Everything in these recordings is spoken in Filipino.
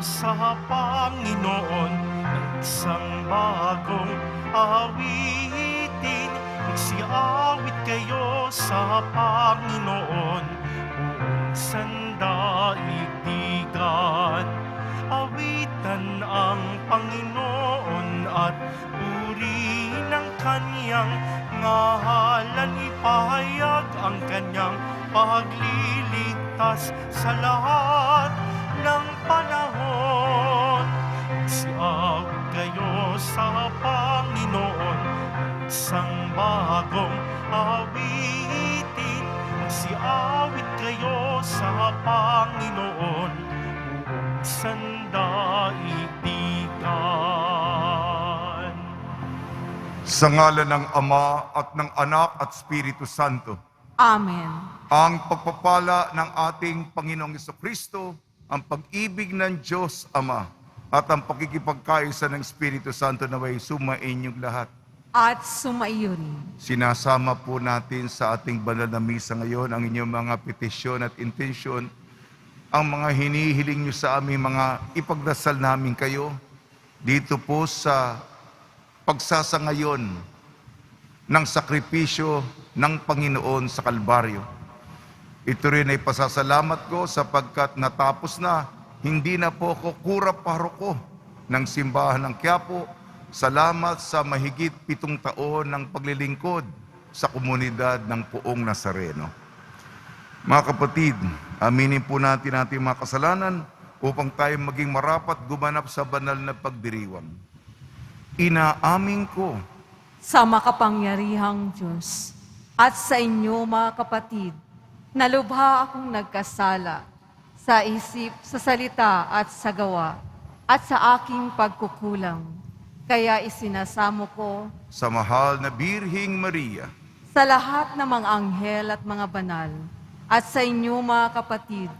sa Panginoon, isang bagong awitin. Magsiawit kayo sa Panginoon, buong sandaigdigan. Awitan ang Panginoon at purihin ang Kanyang ngalan. Ipahayag ang Kanyang pagliligtas sa lahat ng panahon. Magsiawit kayo sa Panginoon, isang bagong awitin. Magsiawit kayo sa Panginoon, buong sandaigdigan. Sa ngalan ng Ama at ng Anak at Espiritu Santo. Amen. Ang pagpapala ng ating Panginoong Jesucristo, ang pag-ibig ng Diyos Ama, at ang pakikipagkaisa ng Espiritu Santo naway sumainyong lahat. At sumaiyo rin. Sinasama po natin sa ating banal na misa ngayon ang inyong mga petisyon at intensyon, ang mga hinihiling nyo sa aming mga ipagdasal namin kayo dito po sa pagsasangayon ng sakripisyo ng Panginoon sa Kalbaryo. Ito rin ay pasasalamat ko sapagkat natapos na, hindi na po ako kura-paroko ng simbahan ng Quiapo. Salamat sa mahigit 7 taon ng paglilingkod sa komunidad ng Poong Nazareno. Mga kapatid, aminin po natin ating mga kasalanan upang tayo maging marapat gumanap sa banal na pagdiriwang. Inaamin ko Sa makapangyarihang Diyos at sa inyo mga kapatid, na lubha akong nagkasala sa isip, sa salita at sa gawa at sa aking pagkukulang. Kaya isinasamo ko sa mahal na Birhing Maria, sa lahat ng mga anghel at mga banal at sa inyo mga kapatid,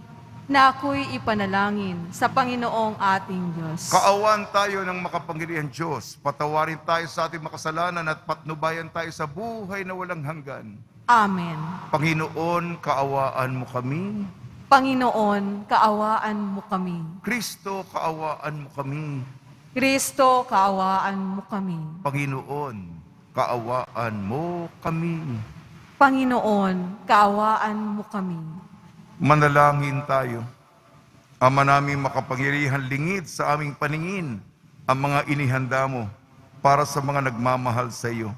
na ako'y ipanalangin sa Panginoong ating Diyos. kaawan tayo ng makapangyarihan Diyos, patawarin tayo sa ating makasalanan at patnubayan tayo sa buhay na walang hanggan. Amen. Panginoon, kaawaan mo kami. Panginoon, kaawaan mo kami. Kristo, kaawaan mo kami. Kristo, kaawaan mo kami. Panginoon, kaawaan mo kami. Panginoon, kaawaan mo kami. Manalangin tayo. Ama namin makapangyarihan, lingid sa aming paningin ang mga inihanda mo para sa mga nagmamahal sa iyo.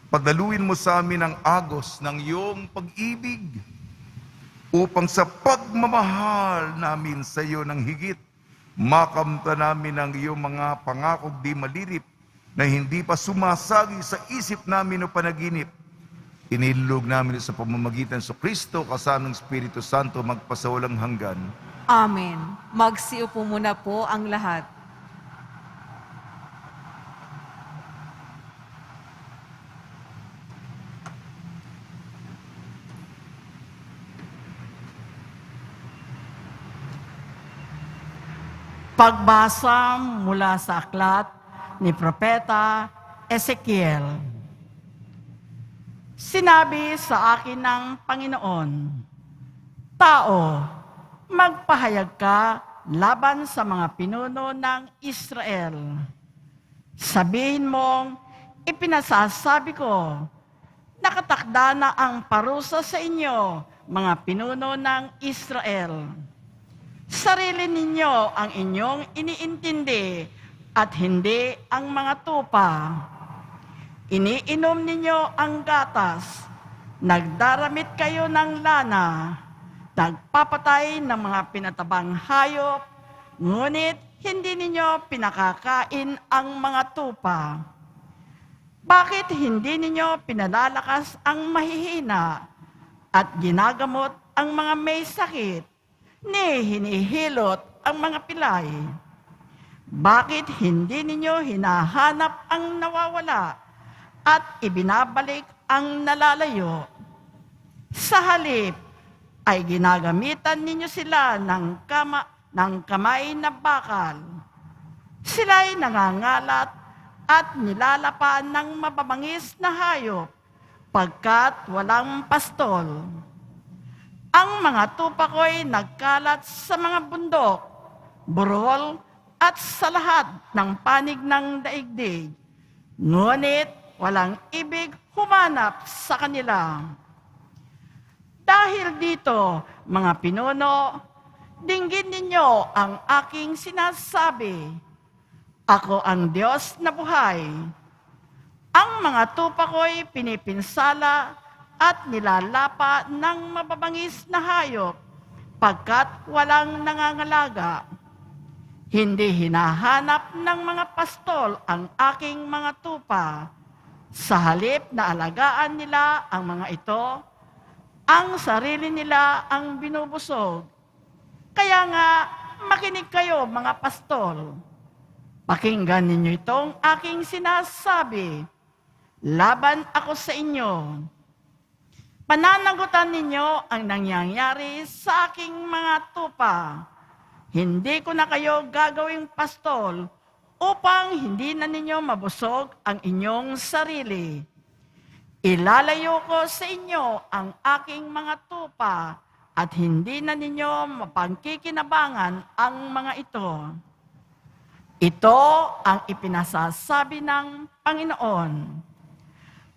Padaluin mo sa amin ang agos ng iyong pag-ibig upang sa pagmamahal namin sa iyo ng higit, makamta namin ang iyong mga pangakog di malirip na hindi pa sumasagi sa isip namin o panaginip. Inilog namin sa pamamagitan sa Kristo kasama ng Espiritu Santo magpasawalang hanggan. Amen. Magsiupo muna po ang lahat. Pagbasa mula sa aklat ni Propeta Ezekiel. Sinabi sa akin ng Panginoon, Tao, magpahayag ka laban sa mga pinuno ng Israel. Sabihin mong, ipinasasabi ko, nakatakda na ang parusa sa inyo, mga pinuno ng Israel. Sarili ninyo ang inyong iniintindi at hindi ang mga tupa. Iniinom ninyo ang gatas, nagdaramit kayo ng lana, nagpapatay ng mga pinatabang hayop, ngunit hindi ninyo pinakakain ang mga tupa. Bakit hindi ninyo pinalalakas ang mahihina at ginagamot ang mga may sakit, ni hinihilot ang mga pilay? Bakit hindi ninyo hinahanap ang nawawala at ibinabalik ang nalalayo? Sa halip ay ginagamitan ninyo sila ng kamay na bakal. Sila'y nangangalat at nilalapaan ng mababangis na hayop pagkat walang pastol. Ang mga tupa ko'y nagkalat sa mga bundok burol, at sa lahat ng panig ng daigdig. Ngunit walang ibig humanap sa kanila. Dahil dito, mga pinuno, dinggin ninyo ang aking sinasabi. Ako ang Diyos na buhay. Ang mga tupa ko'y pinipinsala at nilalapa ng mababangis na hayop pagkat walang nangangalaga. Hindi hinahanap ng mga pastol ang aking mga tupa. Sa halip na alagaan nila ang mga ito, ang sarili nila ang binubusog. Kaya nga, makinig kayo mga pastol. Pakinggan ninyo itong aking sinasabi. Laban ako sa inyo. Pananagutan ninyo ang nangyayari sa aking mga tupa. Hindi ko na kayo gagawing pastol upang hindi na ninyo mabusog ang inyong sarili. Ilalayo ko sa inyo ang aking mga tupa at hindi na ninyo mapangkikinabangan ang mga ito. Ito ang ipinasasabi ng Panginoon.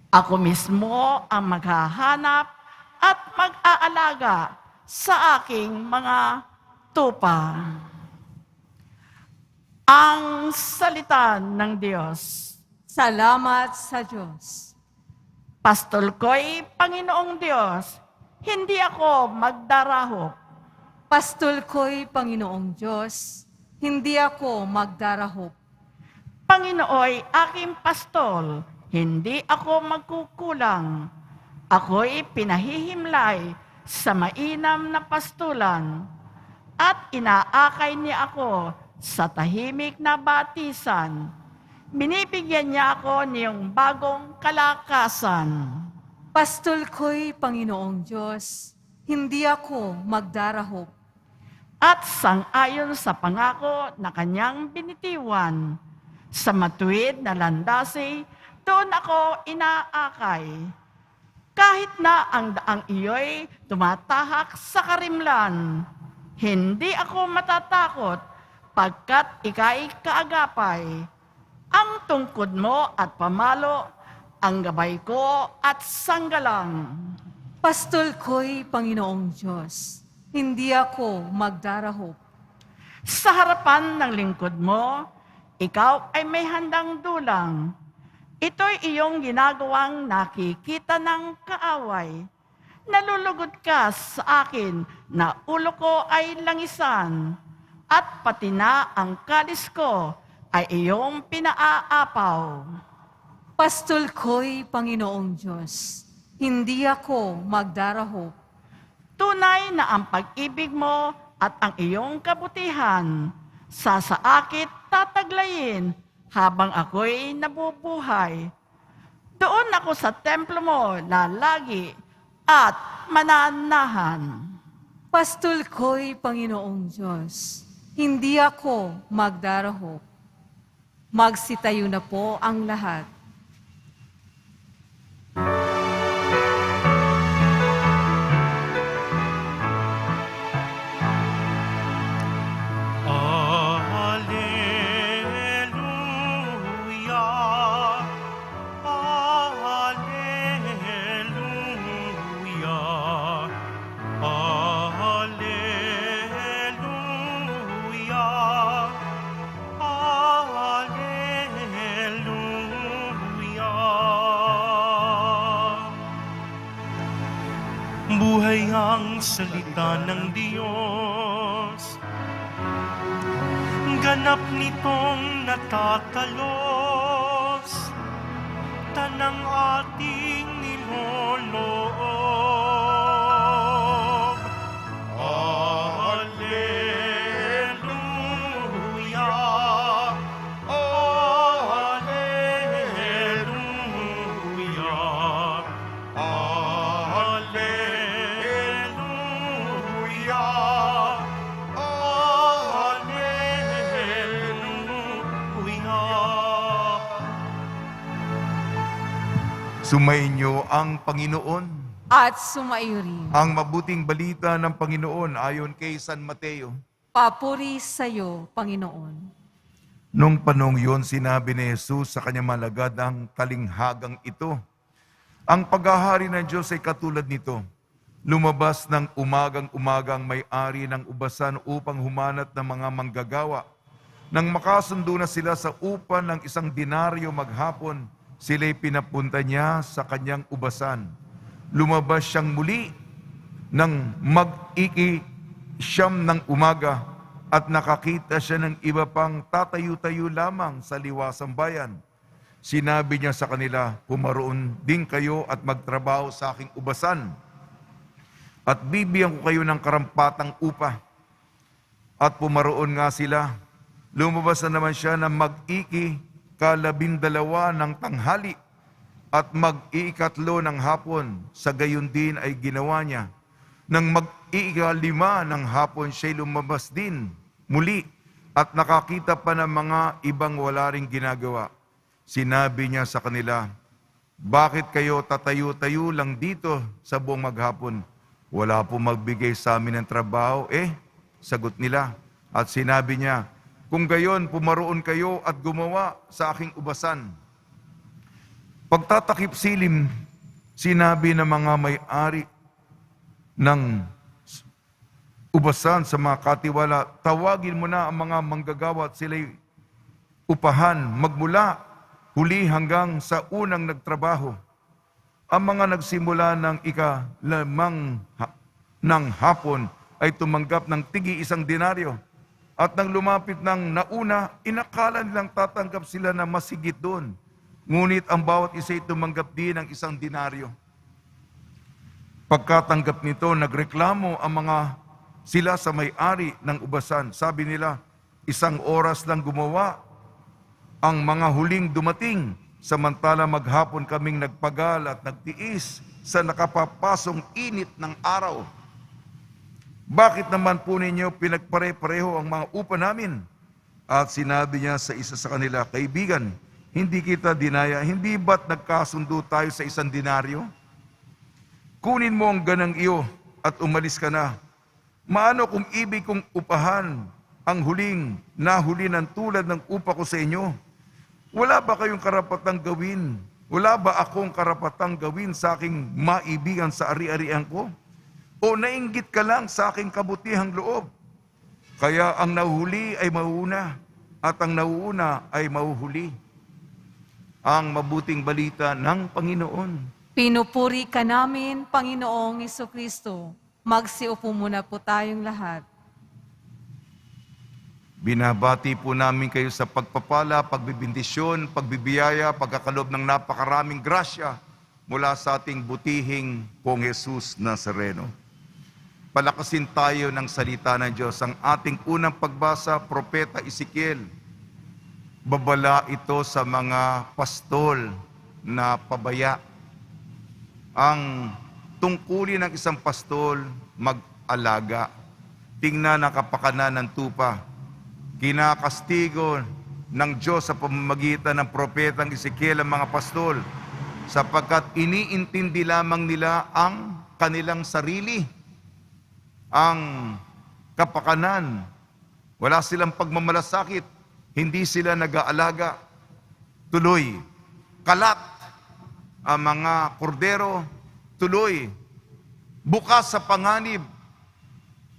Ako mismo ang maghahanap at mag-aalaga sa aking mga tupa. Ang salita ng Diyos. Salamat sa Diyos. Pastol ko'y Panginoong Diyos, hindi ako magdarahop. Pastol ko'y Panginoong Diyos, hindi ako magdarahop. Panginooy aking pastol, hindi ako magkukulang. Ako'y pinahihimlay sa mainam na pastulan at inaakay niya ako sa tahimik na batisan. Binibigyan niya ako niyong bagong kalakasan. Pastol ko'y Panginoong Diyos, hindi ako magdarahop. At sang-ayon sa pangako na kanyang binitiwan, sa matuwid na landasi, doon ako inaakay. Kahit na ang daang iyo'y tumatahak sa karimlan, hindi ako matatakot pagkat ika'y kaagapay. Ang tungkod mo at pamalo, ang gabay ko at sanggalang. Pastol ko'y Panginoong Diyos, hindi ako magdarahop. Sa harapan ng lingkod mo, ikaw ay may handang dulang. Ito'y iyong ginagawang nakikita ng kaaway. Nalulugod ka sa akin na ulo ko ay langisan, at pati na ang kalis ko ay iyong pinaaapaw. Pastol ko'y Panginoong Diyos, hindi ako magdarahop. Tunay na ang pag-ibig mo at ang iyong kabutihan, sasaakit tataglayin habang ako'y nabubuhay. Doon ako sa templo mo lalagi at mananahan. Pastol ko'y Panginoong Diyos, hindi ako magdarahop. Magsitayo na po ang lahat. Alleluia, Alleluia, Alleluia, Alleluia. Buhay ang salita ng Diyos, ganap nitong natatalos, tanang ating niloloob. Alleluia, Alleluia, Alleluia, Sumainyo ang Panginoon. At sumaiyo rin. Ang mabuting balita ng Panginoon ayon kay San Mateo. Papuri sa iyo, Panginoon. Nung panong yun, sinabi ni Jesus sa kanyang malagad ang talinghagang ito. Ang paghahari ng Diyos ay katulad nito. Lumabas ng umagang-umagang may-ari ng ubasan upang humanat ng mga manggagawa. Nang makasundo na sila sa upa ng 1 denaryo maghapon, sila'y pinapunta niya sa kanyang ubasan. Lumabas siyang muli nang mag-iki-siyam ng umaga at nakakita siya ng iba pang tatayo-tayo lamang sa liwasang bayan. Sinabi niya sa kanila, pumaroon din kayo at magtrabaho sa aking ubasan at bibigyan ko kayo ng karampatang upa. At pumaroon nga sila. Lumabas na naman siya na mag-iki 12 ng tanghali at mag-iikatlo ng hapon. Sa gayon din ay ginawa niya. Nang mag-5 ng hapon, siya'y lumabas din muli at nakakita pa ng mga ibang wala ring ginagawa. Sinabi niya sa kanila, bakit kayo tatayo-tayo lang dito sa buong maghapon? Wala po magbigay sa amin ng trabaho. Sagot nila. At sinabi niya, kung gayon, pumaroon kayo at gumawa sa aking ubasan. Pagtatakip silim, sinabi ng mga may-ari ng ubasan sa mga katiwala, tawagin mo na ang mga manggagawa at sila'y upahan magmula huli hanggang sa unang nagtrabaho. Ang mga nagsimula ng ika-5 ng hapon ay tumanggap ng tigi 1 denaryo. At nang lumapit ng nauna, inakala nilang tatanggap sila na masigit doon. Ngunit ang bawat isa ay tumanggap din ng 1 denaryo. Pagkatanggap nito, nagreklamo ang mga sila sa may-ari ng ubasan. Sabi nila, 1 oras lang gumawa ang mga huling dumating, samantala maghapon kaming nagpagal at nagtiis sa nakapapasong init ng araw. Bakit naman po ninyo pinagpare-pareho ang mga upa namin? At sinabi niya sa isa sa kanila, kaibigan, hindi kita dinaya, hindi ba't nagkasundo tayo sa 1 denaryo? Kunin mo ang ganang iyo at umalis ka na. Maano kung ibig kong upahan ang huling nahuli ng tulad ng upa ko sa inyo? Wala ba kayong karapatang gawin? Wala ba akong karapatang gawin sa aking maibigan sa ari-arian ko? O nainggit ka lang sa aking kabutihang loob? Kaya ang nahuhuli ay mauuna at ang nauuna ay mahuhuli. Ang mabuting balita ng Panginoon. Pinupuri ka namin, Panginoong Jesucristo. Magsiupo muna po tayong lahat. Binabati po namin kayo sa pagpapala, pagbibindisyon, pagbibiyaya, pagkakalob ng napakaraming grasya mula sa ating butihing Pong Jesus Nazareno. Palakasin tayo ng salita ng Diyos. Ang ating unang pagbasa, Propeta Ezekiel. Babala ito sa mga pastol na pabaya. Ang tungkulin ng isang pastol, mag-alaga. Tingnan ang kapakanan ng tupa. Kinakastigo ng Diyos sa pamamagitan ng propetang Ezekiel ang mga pastol sapagkat iniintindi lamang nila ang kanilang sarili, ang kapakanan. Wala silang pagmamalasakit, hindi sila nag-aalaga. Tuloy, kalat ang mga kordero, tuloy, bukas sa panganib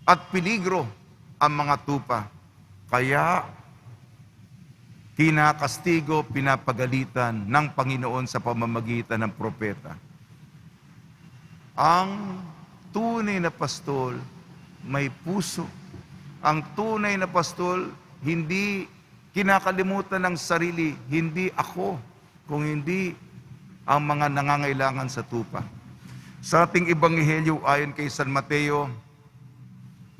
at peligro ang mga tupa. Kaya, kinakastigo, pinapagalitan ng Panginoon sa pamamagitan ng propeta. Ang tunay na pastol, may puso. Ang tunay na pastol, hindi kinakalimutan ng sarili, hindi ako, kung hindi ang mga nangangailangan sa tupa. Sa ating Ebanghelyo ayon kay San Mateo,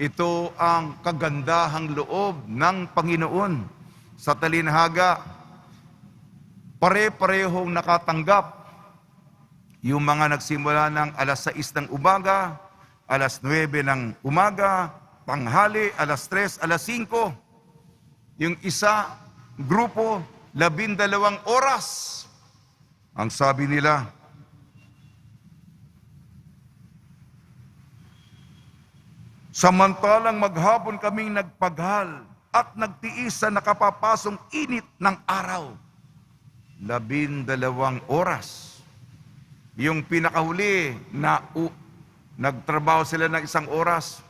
ito ang kagandahang loob ng Panginoon. Sa talinhaga, pare-parehong nakatanggap. Yung mga nagsimula ng alas 6 ng umaga, alas 9 ng umaga, tanghali, alas 3, alas 5. Yung isa, grupo, 12 oras. Ang sabi nila, Samantalang maghapon kaming nagpaghal at nagtiis sa nakapapasong init ng araw. 12 oras. Yung pinakahuli na nagtrabaho sila ng 1 oras.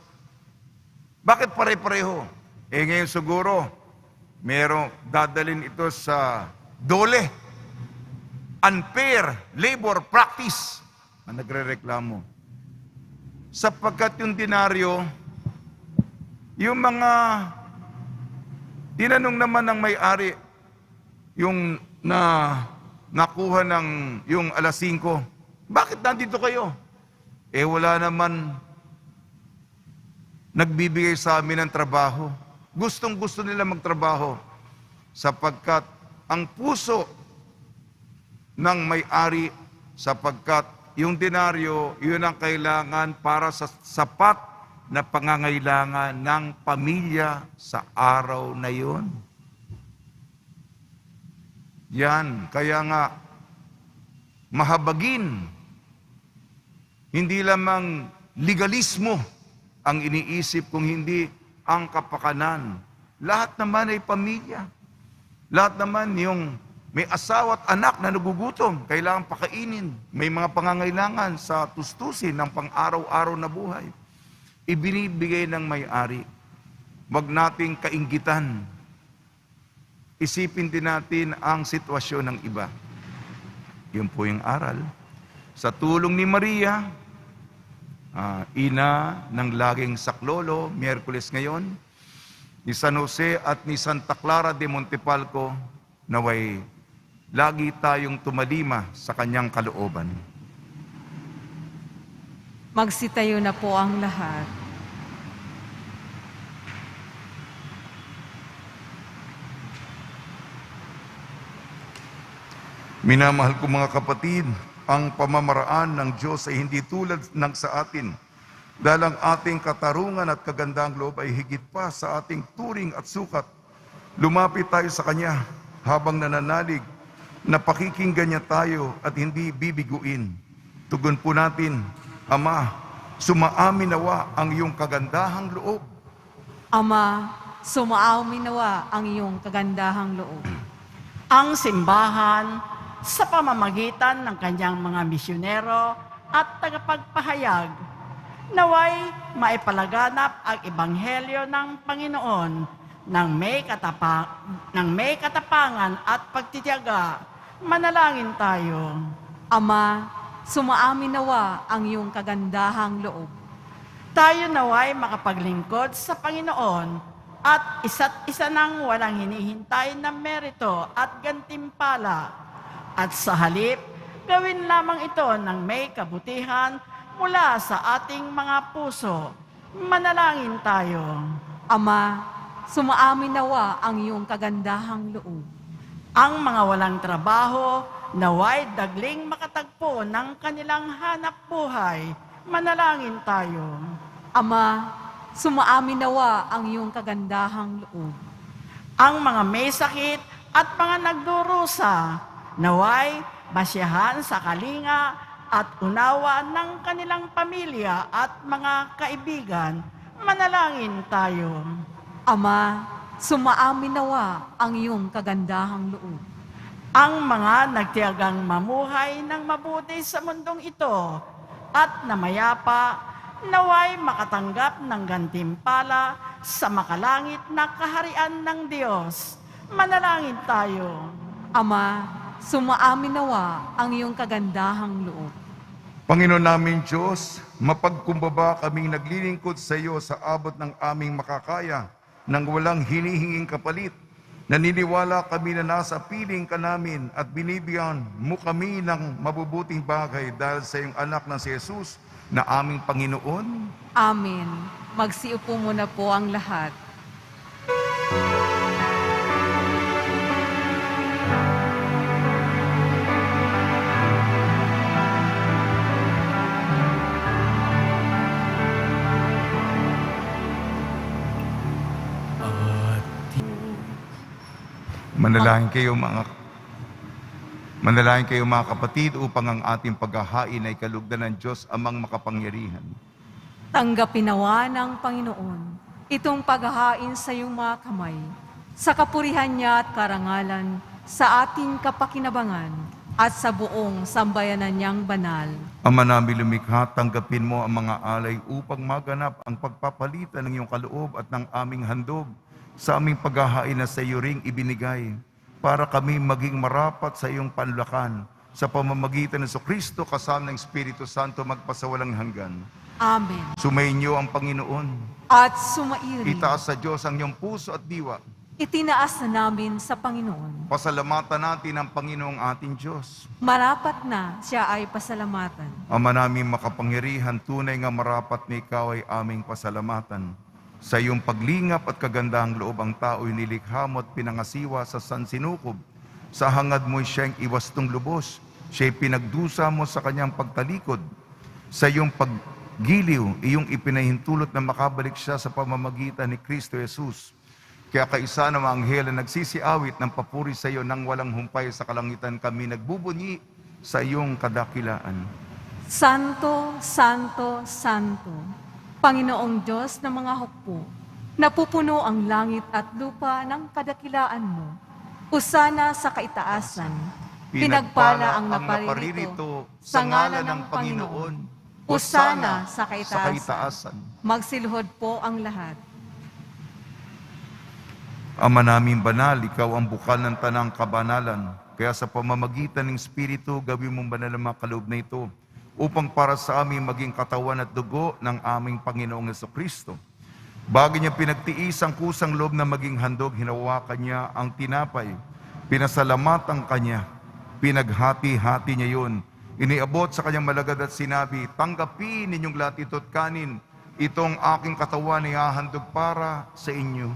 Bakit pare-pareho? Ngayon siguro, merong dadalhin ito sa dole. Unfair labor practice ang nagrereklamo. Sapagkat yung denaryo, yung mga tinanong naman ng may-ari, yung nakuha ng yung 5:00, bakit nandito kayo? Wala naman nagbibigay sa amin ng trabaho. Gustong-gusto nila magtrabaho sapagkat ang puso ng may-ari, sapagkat yung denaryo, yun ang kailangan para sa sapat na pangangailangan ng pamilya sa araw na yun. Yan, kaya nga, mahabagin. Hindi lamang legalismo ang iniisip, kung hindi ang kapakanan. Lahat naman ay pamilya. Lahat naman yung may asawa at anak na nagugutom, kailangan pakainin. May mga pangangailangan sa tustusin ng pang-araw-araw na buhay. Ibinibigay ng may-ari. Huwag nating kainggitan. Isipin din natin ang sitwasyon ng iba. Yun po yung aral. Sa tulong ni Maria, ina ng laging saklolo, Miyerkules ngayon, ni San Jose at ni Santa Clara de Montepalco, naway lagi tayong tumalima sa kanyang kalooban. Magsitayo na po ang lahat. Minamahal ko mga kapatid, ang pamamaraan ng Diyos ay hindi tulad ng sa atin. Dahil ang ating katarungan at kagandang loob ay higit pa sa ating turing at sukat. Lumapit tayo sa Kanya habang nananalig na pakikinggan niya tayo at hindi bibiguin. Tugon po natin, Ama, sumaamin nawa ang iyong kagandahang loob. Ama, sumaamin nawa ang iyong kagandahang loob. Ang simbahan sa pamamagitan ng kanyang mga misyonero at tagapagpahayag, naway maipalaganap ang ebanghelyo ng Panginoon ng may katapangan at pagtitiyaga. Manalangin tayo. Ama, sumaamin nawa ang iyong kagandahang loob. Tayo naway makapaglingkod sa Panginoon at isa't isa nang walang hinihintay na merito at gantimpala. At sa halip, gawin lamang ito ng may kabutihan mula sa ating mga puso. Manalangin tayo. Ama, sumaamin nawa ang iyong kagandahang loob. Ang mga walang trabaho, naway dagling makatagpo ng kanilang hanap buhay. Manalangin tayo. Ama, sumaamin nawa ang iyong kagandahang loob. Ang mga may sakit at mga nagdurusa, naway basiyahan sa kalinga at unawa ng kanilang pamilya at mga kaibigan. Manalangin tayo. Ama, sumaamin nawa ang iyong kagandahang loob. Ang mga nagtiyagang mamuhay ng mabuti sa mundong ito at namayapa, naway makatanggap ng gantimpala sa makalangit na kaharian ng Diyos. Manalangin tayo. Ama, sumaamin nawa ang iyong kagandahang loob. Panginoon namin Diyos, mapagkumbaba kaming naglilingkod sa iyo sa abot ng aming makakaya, nang walang hinihinging kapalit. Naniniwala kami na nasa piling ka namin at binibigyan mo kami ng mabubuting bagay dahil sa iyong anak na si Jesus na aming Panginoon. Amen. Magsiupo muna po ang lahat. Manalangin kayo mga kapatid upang ang ating paghahain ay kalugdan ng Diyos amang makapangyarihan. Tanggapin nawa ng Panginoon itong paghahain sa iyong mga kamay, sa kapurihan niya at karangalan, sa ating kapakinabangan, at sa buong sambayanan niyang banal. Ama namin lumikha, tanggapin mo ang mga alay upang maganap ang pagpapalitan ng iyong kaloob at ng aming handog sa aming paghahain na sa iyo ring ibinigay, para kami maging marapat sa iyong panlakan sa pamamagitan ng Kristo kasama ng Espiritu Santo magpasawalang hanggan. Amen. Sumainyo ang Panginoon. At sumairi. Itaas sa Diyos ang iyong puso at diwa. Itinaas na namin sa Panginoon. Pasalamatan natin ang Panginoong ating Diyos. Marapat na siya ay pasalamatan. Ama namin makapangyarihan, tunay nga marapat na ikaw ay aming pasalamatan. Sa iyong paglingap at kagandahang loob ang tao'y nilikha mo at pinangasiwa sa sansinukob. Sa hangad mo'y siyang iwastong lubos. Siya'y pinagdusa mo sa kanyang pagtalikod. Sa iyong paggiliw, iyong ipinahintulot na makabalik siya sa pamamagitan ni Kristo Jesus. Kaya kaisa ng mga anghel na nagsisiawit ng papuri sa iyo nang walang humpay sa kalangitan, kami nagbubunyi sa iyong kadakilaan. Santo, Santo, Santo, Panginoong Diyos ng mga hukbo, napupuno ang langit at lupa ng kadakilaan mo. Husana sa kaitaasan, pinagpala ang naparirito sa ngalan ng Panginoon. Husana sa kaitaasan. Magsiluhod po ang lahat. Ama namin banal, ikaw ang bukal ng tanang kabanalan. Kaya sa pamamagitan ng Espiritu, gawin mong banal ang mga kaloob na ito upang para sa amin maging katawan at dugo ng aming Panginoong Jesucristo. Bago niya pinagtiis ang kusang loob na maging handog, hinawakan niya ang tinapay. Pinasalamatan kanya. Pinaghati-hati niya yun. Iniabot sa kanyang malagad at sinabi, tanggapin ninyong lahat ito't kanin. Itong aking katawan ay hahandog para sa inyo.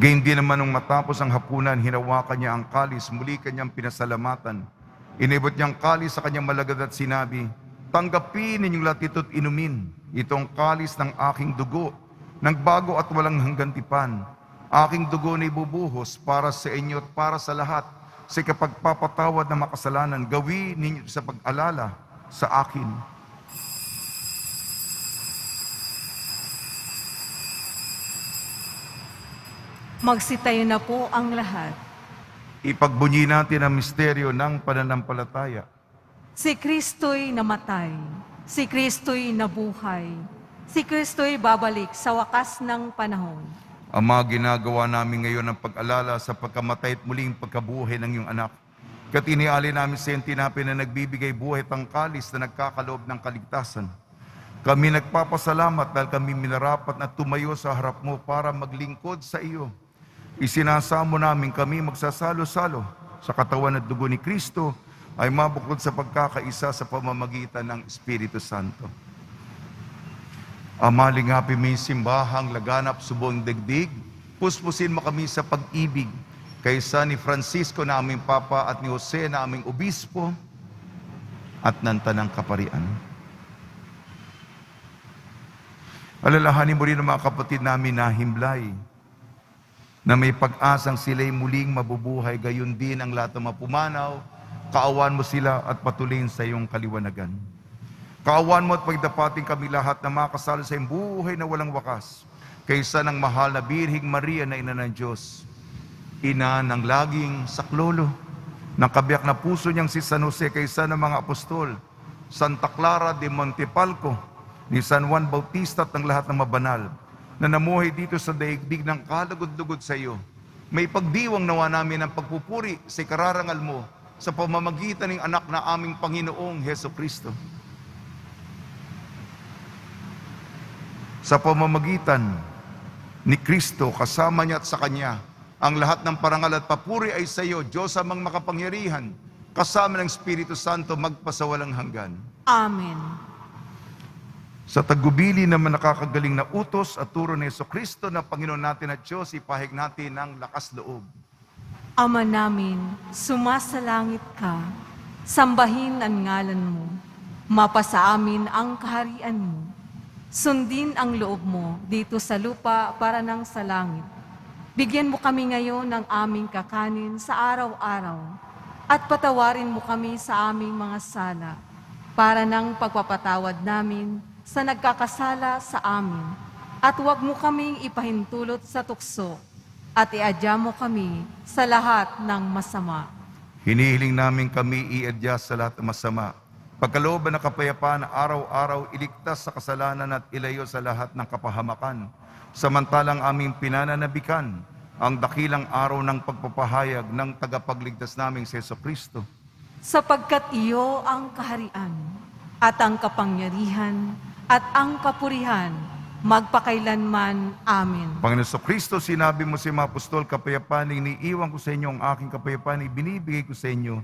Gayun din naman nung matapos ang hapunan, hinawakan niya ang kalis, muli kanyang pinasalamatan. Inibot niyang kalis sa kanyang malagad at sinabi, tanggapin ninyong lahat ito't inumin. Itong kalis ng aking dugo, ng bago at walang hanggang tipan. Aking dugo na ibubuhos para sa inyo at para sa lahat. Sa kapagpapatawad ng makasalanan, gawin ninyo sa pag-alala sa akin. Magsitayo na po ang lahat. Ipagbunyi natin ang misteryo ng pananampalataya. Si Kristo'y namatay. Si Kristo'y nabuhay. Si Kristo'y babalik sa wakas ng panahon. Ama, ginagawa namin ngayon ang pag-alala sa pagkamatay at muling pagkabuhay ng iyong anak. Katiniali namin sa iyong tinapay na nagbibigay buhay tangkalis na nagkakaloob ng kaligtasan. Kami nagpapasalamat dahil kami minarapat na tumayo sa harap mo para maglingkod sa iyo. Isinasamo namin kami magsasalo-salo sa katawan at dugo ni Kristo ay mabukod sa pagkakaisa sa pamamagitan ng Espiritu Santo. Ama, lingapin mo yung simbahang laganap subong degdig, puspusin mo kami sa pag-ibig kaysa ni Francisco na aming Papa at ni Jose na aming Obispo at ng Tanang Kaparian. Alalahanin mo rin ang mga kapatid namin na himlay, na may pag-asang sila'y muling mabubuhay, gayon din ang lahat ng mapumanaw. Kaawan mo sila at patuloyin sa iyong kaliwanagan. Kaawan mo at pagdapating kami lahat na makasalo sa iyong buhay na walang wakas, kaysa ng mahal na Birhing Maria na Ina ng Diyos, Ina ng laging saklolo, ng kabiyak na puso niyang si San Jose, kaysa ng mga apostol, Santa Clara de Montepalco, ni San Juan Bautista at ng lahat ng mabanal, na namuhay dito sa daigdig ng kalugod-lugod sa iyo. May pagdiwang nawa namin ang pagpupuri sa kararangal mo sa pamamagitan ng anak na aming Panginoong Jesucristo. Sa pamamagitan ni Kristo, kasama niya at sa Kanya, ang lahat ng parangal at papuri ay sa iyo, Diyos amang makapangyarihan, kasama ng Espiritu Santo magpasawalang hanggan. Amen. Sa tagubili naman nakakagaling na utos at turo ni Jesucristo na Panginoon natin at Diyos, ipahig natin ng lakas loob. Ama namin, sumasalangit ka, sambahin ang ngalan mo, mapasa amin ang kaharian mo, sundin ang loob mo dito sa lupa para nang sa langit. Bigyan mo kami ngayon ng aming kakanin sa araw-araw at patawarin mo kami sa aming mga sala para ng pagpapatawad namin sa nagkakasala sa amin. At huwag mo kaming ipahintulot sa tukso at iadya mo kami sa lahat ng masama. Hinihiling namin kami iadya sa lahat ng masama. Pagkalooban ng kapayapaan, araw-araw iligtas sa kasalanan at ilayo sa lahat ng kapahamakan. Samantalang aming pinananabikan ang dakilang araw ng pagpapahayag ng tagapagligtas naming si Jesucristo. Sapagkat iyo ang kaharian at ang kapangyarihan at ang kapurihan magpakailanman. Amen. Panginoon Jesucristo, sinabi mo sa mga apostol, kapayapaan iniiwan ko sa inyo, ang aking kapayapaan ibinibigay ko sa inyo.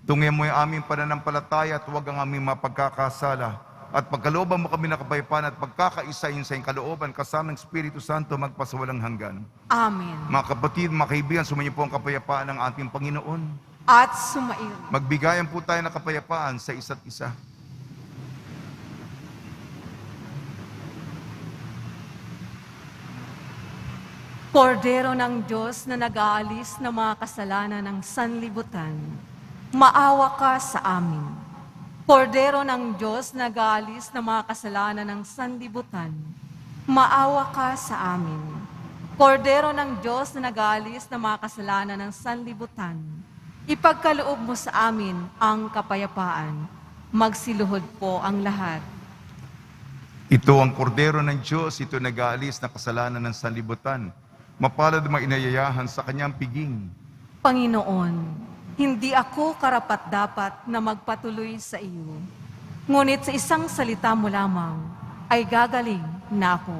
Tungin mo yung aming pananampalataya at huwag ang aming mapagkakasala. At pagkalooban mo kami ng kapayapaan at pagkakaisayin sa iyong kalooban kasama ng Espiritu Santo magpasawalang hanggan. Amen. Mga kapatid, mga kaibigan, sumainyo po ang kapayapaan ng ating Panginoon. At sumayo. Magbigayan po tayo ng kapayapaan sa isa't isa. Kordero ng Diyos na nag-aalis ng mga kasalanan ng sanlibutan, maawa ka sa amin. Kordero ng Diyos na nag-aalis ng mga kasalanan ng sanlibutan, maawa ka sa amin. Kordero ng Diyos na nag-aalis ng mga kasalanan ng sanlibutan, ipagkaloob mo sa amin ang kapayapaan. Magsiluhod po ang lahat. Ito ang kordero ng Diyos, ito nag-aalis ng kasalanan ng sanlibutan. Mapalad mga inayayahan sa kanyang piging. Panginoon, hindi ako karapat-dapat na magpatuloy sa iyo. Ngunit sa isang salita mo lamang ay gagaling na ako.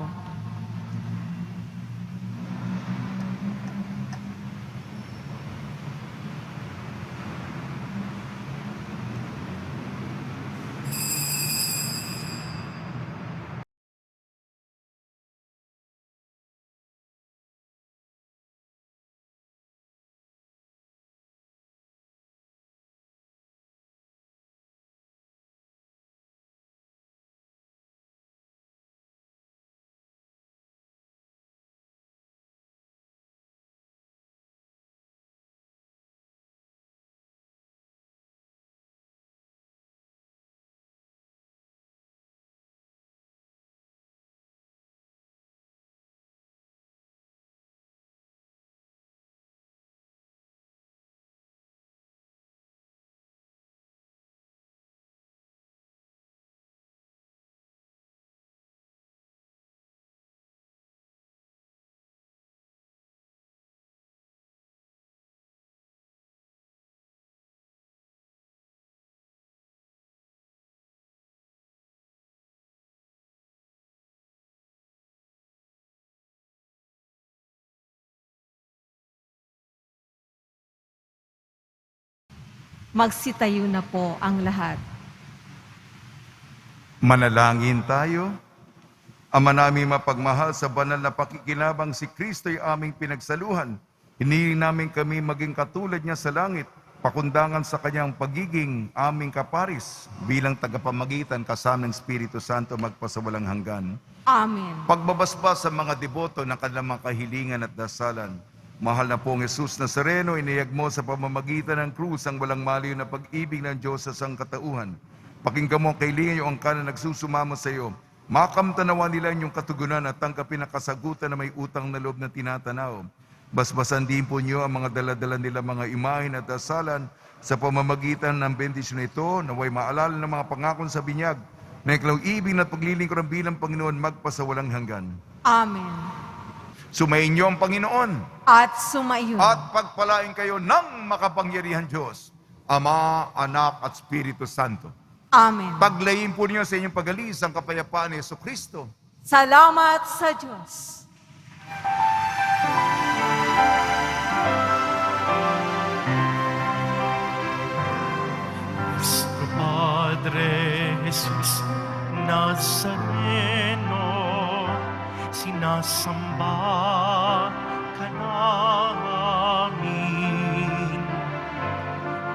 Magsitayo na po ang lahat. Manalangin tayo. Ama namin mapagmahal, sa banal na pakikinabang si Kristo ay aming pinagsaluhan. Hinihiling namin kami maging katulad niya sa langit, pakundangan sa kanyang pagiging aming kaparis bilang tagapamagitan kasama ng Espiritu Santo magpasawalang hanggan. Amen. Pagbabasbas sa mga deboto ng kanilang mga kahilingan at dasalan. Mahal na pong Jesus Nazareno, iniyag mo sa pamamagitan ng krus ang walang maliw na pag-ibig ng Diyos sa sangkatauhan. Pakinggan mo ang kailingan yung angkan na nagsusumama sa iyo. Makamtanawa nila inyong katugunan at tanggapin ang kasagutan na may utang na loob na tinatanaw. Basbasan din po niyo ang mga daladala nila mga imahin at dasalan sa pamamagitan ng bendisyon ito, naway maalala ng mga pangakon sa binyag na iklaw ibig at paglilingkuran bilang Panginoon magpasawalang hanggan. Amen. Sumayin niyo ang Panginoon At sumayo. at pagpalain kayo ng makapangyarihan Diyos, Ama, Anak at Espiritu Santo. Amen. Paglayin po niyo sa inyong pag-alis ang kapayapaan ni Jesucristo. Salamat sa Diyos. Nuestro Padre Jesús Nazareno, sinasamba ka namin,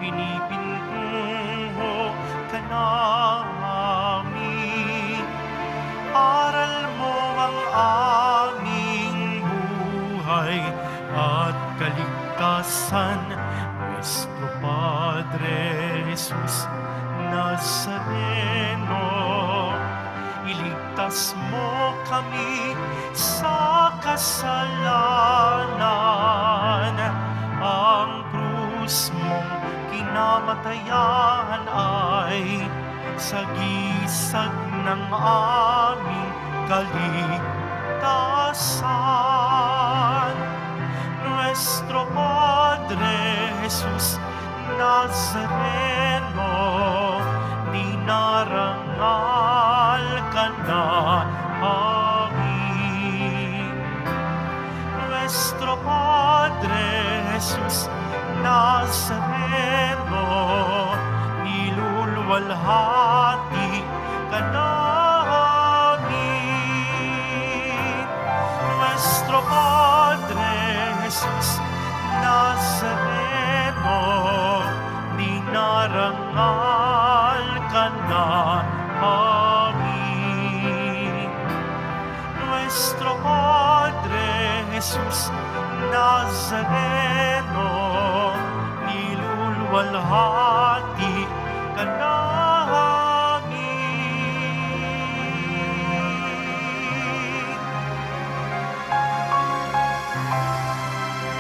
pinipintuho ka namin, aral mo ang aming buhay, at kaligtasan, Nuestro Padre Jesus Nazareno. Iligtas mo kami sa kasalanan. Ang krus mong kinamatayan ay sagisag ng aming kaligtasan. Nuestro Padre Jesus Nazareno, dinarangal ka na amin. Nuestro Padre Jesus Nazareno, niluluwalhati ka namin. Nuestro Padre Jesus Nazareno, dinarangal ka na amin. Nuestro Padre Jesus Nazareno, niluluwalhati ka namin.